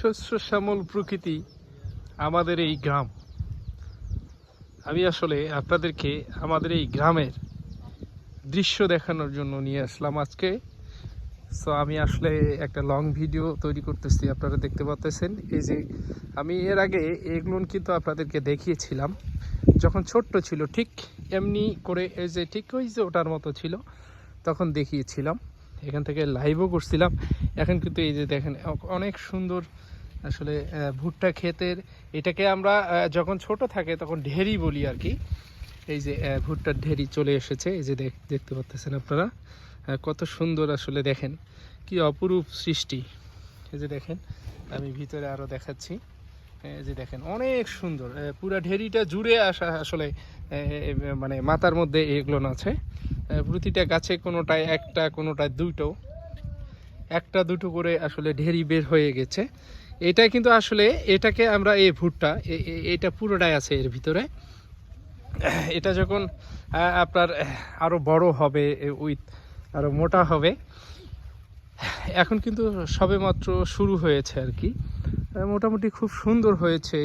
শস্য শ্যামল প্রকৃতি আমাদের এই গ্রাম। আমি আসলে আপনাদেরকে আমাদের এই গ্রামের দৃশ্য দেখানোর জন্য নিয়ে আসলাম আজকে। সো আমি আসলে একটা লং ভিডিও তৈরি করতেছি, আপনারা দেখতে পাচ্ছেন। এই যে আমি এর আগে এগুলো কিন্তু আপনাদেরকে দেখিয়েছিলাম যখন ছোট্ট ছিল, ঠিক এমনি করে, এই যে ঠিক ওই যে ওটার মতো ছিল, তখন দেখিয়েছিলাম, এখান থেকে লাইভও করছিলাম। এখন কিন্তু এই যে দেখেন অনেক সুন্দর আসলে ভুট্টা ক্ষেতের, এটাকে আমরা যখন ছোট থাকে তখন ঢেরি বলি আর কি। এই যে ভুট্টার ঢেরি চলে এসেছে, এই যে দেখতে পাচ্ছেন আপনারা, কত সুন্দর আসলে, দেখেন কি অপরূপ সৃষ্টি। এই যে দেখেন, আমি ভিতরে আরও দেখাচ্ছি। এই যে দেখেন অনেক সুন্দর, পুরা ঢেরিটা জুড়ে আসা আসলে মানে মাথার মধ্যে এগুলো আছে। প্রতিটা গাছে কোনোটায় একটা, কোনোটায় দুটো, একটা দুটো করে আসলে ঢেরি বের হয়ে গেছে। এটা কিন্তু আসলে এটাকে আমরা এই ভুট্টা এটা পুরোটাই আছে এর ভিতরে। এটা যখন আপনার আরও বড় হবে, উইথ আরও মোটা হবে, এখন কিন্তু সবেমাত্র শুরু হয়েছে আর কি। মোটামুটি খুব সুন্দর হয়েছে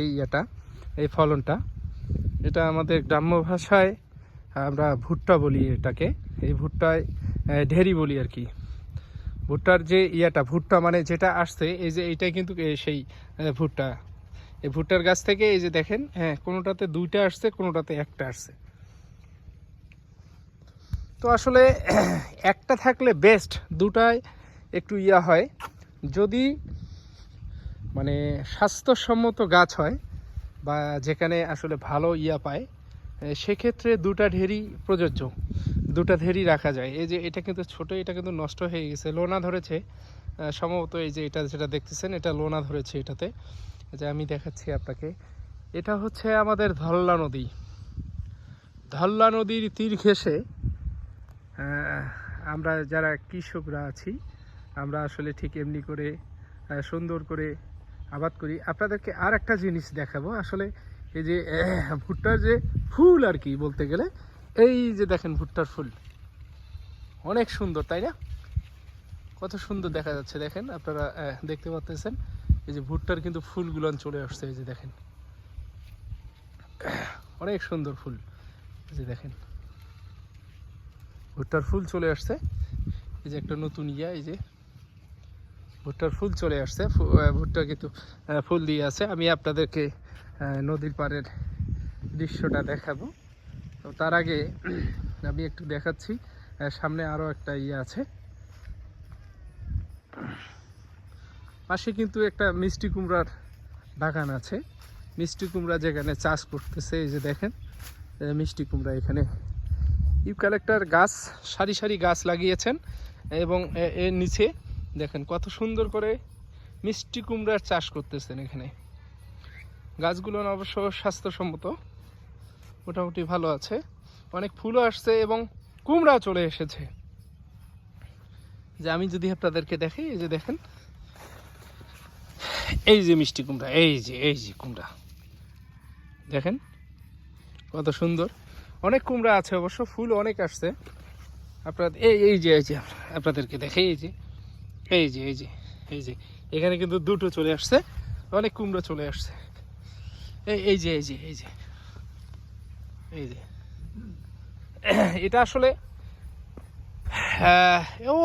এই ফলনটা। এটা আমাদের গ্রাম্য ভাষায় আমরা ভুট্টা বলি এটাকে। এই ভুট্টায় ঢেরি বলি আর কি। ভুট্টার যে ভুট্টা মানে যেটা আসছে, এই যে এইটাই কিন্তু সেই ভুট্টা। এই ভুট্টার গাছ থেকে এই যে দেখেন, কোনোটাতে দুইটা আসছে, কোনোটাতে একটা আসছে। তো আসলে একটা থাকলে বেস্ট, দুটায় একটু হয়। যদি মানে স্বাস্থ্যসম্মত গাছ হয় বা যেখানে আসলে ভালো পায়, সেক্ষেত্রে দুটা ঢেরি প্রযোজ্য, দুটা ঢেরি রাখা যায়। এই যে এটা কিন্তু ছোট, এটা কিন্তু নষ্ট হয়ে গেছে, লোনা ধরেছে সম্ভবত। এই যে এটা যেটা দেখতেছেন, এটা লোনা ধরেছে এটাতে। যে আমি দেখাচ্ছি আপনাকে, এটা হচ্ছে আমাদের ধল্লা নদী। ধল্লা নদীর তীর ঘেঁষে আমরা যারা কৃষকরা আছি, আমরা আসলে ঠিক এমনি করে সুন্দর করে আবাদ করি। আপনাদেরকে আর একটা জিনিস দেখাবো। আসলে এই যে ভুট্টার যে ফুল আর কি, বলতে গেলে এই যে দেখেন ভুট্টার ফুল অনেক সুন্দর, তাই না? কত সুন্দর দেখা যাচ্ছে, দেখেন আপনারা দেখতে পাচ্ছেন। এই যে ভুট্টার কিন্তু ফুলগুলো চলে আসছে, এই যে দেখেন অনেক সুন্দর ফুল। এই যে দেখেন ভুট্টার ফুল চলে আসছে। এই যে একটা নতুন এই যে ভুট্টার ফুল চলে আসছে। ভুট্টা কিন্তু ফুল দিয়ে আছে। আমি আপনাদেরকে নদীর পাড়ের দৃশ্যটা দেখাবো। তো তার আগে আমি একটু দেখাচ্ছি, সামনে আরও একটা আছে। পাশে কিন্তু একটা মিষ্টি কুমড়ার বাগান আছে। মিষ্টি কুমড়া যেখানে চাষ করতেছে, এই যে দেখেন মিষ্টি কুমড়া, এখানে ইউক্যালিপটাস গাছ, সারি সারি গাছ লাগিয়েছেন, এবং এর নিচে দেখেন কত সুন্দর করে মিষ্টি কুমড়ার চাষ করতেছেন এখানে। গাছগুলো অবশ্য স্বাস্থ্যসম্মত, মোটামুটি ভালো আছে, অনেক ফুলও আসছে এবং কুমড়াও চলে এসেছে। যে আমি যদি আপনাদেরকে দেখি, এই যে দেখেন, এই যে মিষ্টি কুমড়া, এই যে কুমড়া দেখেন কত সুন্দর। অনেক কুমড়া আছে অবশ্য, ফুল অনেক আসছে। আপনার এই যে আপনাদেরকে দেখে, এই যে এখানে কিন্তু দুটো চলে আসছে, অনেক কুমড়ো চলে আসছে। এই যে এটা আসলে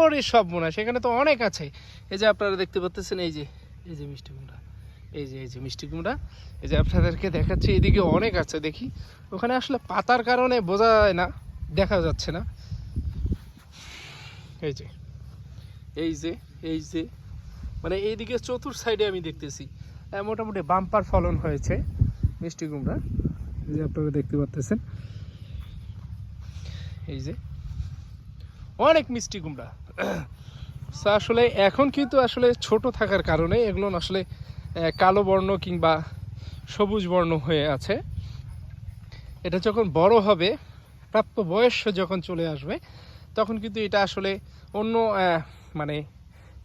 ওরে সব মনে হয়, সেখানে তো অনেক আছে। এই যে আপনারা দেখতে পাচ্ছেন, এই যে মিষ্টি কুমড়া, এই যে মিষ্টি কুমড়া, এই যে আপনাদেরকে দেখাচ্ছি, এদিকে অনেক আছে। দেখি ওখানে আসলে পাতার কারণে বোঝা যায় না, দেখা যাচ্ছে না। এই যে মানে এইদিকে চতুর সাইডে আমি দেখতেছি মোটামুটি বাম্পার ফলন হয়েছে মিষ্টি কুমড়া। এই যে আপনারা দেখতে পাচ্ছেন, এই যে অনেক মিষ্টি কুমড়া। আসলে এখন কিন্তু আসলে ছোট থাকার কারণে এগুলো আসলে কালো বর্ণ কিংবা সবুজ বর্ণ হয়ে আছে। এটা যখন বড় হবে, প্রাপ্ত বয়স যখন চলে আসবে, তখন কিন্তু এটা আসলে অন্য মানে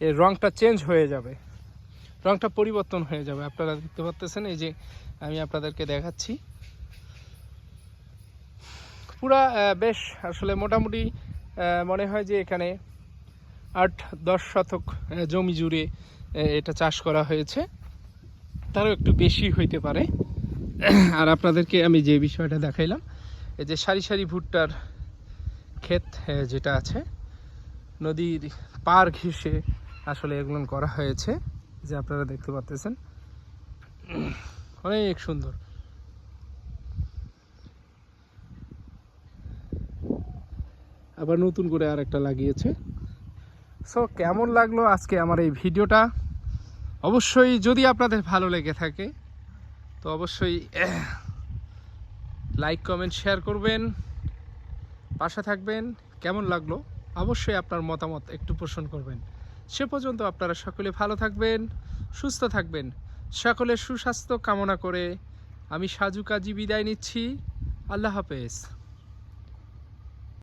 এর রংটা চেঞ্জ হয়ে যাবে, রংটা পরিবর্তন হয়ে যাবে। আপনারা দেখতে পাচ্ছেন, এই যে আমি আপনাদেরকে দেখাচ্ছি, পুরা বেশ আসলে মোটামুটি মনে হয় যে এখানে 8-10 শতক জমি জুড়ে এটা চাষ করা হয়েছে। তারও একটু বেশি হইতে পারে। আর আপনাদেরকে আমি যে বিষয়টা দেখাইলাম, এই যে সারি সারি ভুট্টার ক্ষেত যেটা আছে নদীর পার ঘেঁষে আসলে এগুলো করা হয়েছে, যে আপনারা দেখতে পাচ্ছেন অনেক সুন্দর। আবার নতুন করে আর একটা লাগিয়েছে। সো কেমন লাগলো আজকে আমার এই ভিডিওটা? অবশ্যই যদি আপনাদের ভালো লেগে থাকে তো অবশ্যই লাইক কমেন্ট শেয়ার করবেন, পাশে থাকবেন। কেমন লাগলো অবশ্যই আপনার মতামত একটু পোষণ করবেন। সে পর্যন্ত আপনারা সকলে ভালো থাকবেন, সুস্থ থাকবেন। সকলের সুস্বাস্থ্য কামনা করে আমি সাজু কাজী বিদায় নিচ্ছি। আল্লাহ হাফেজ।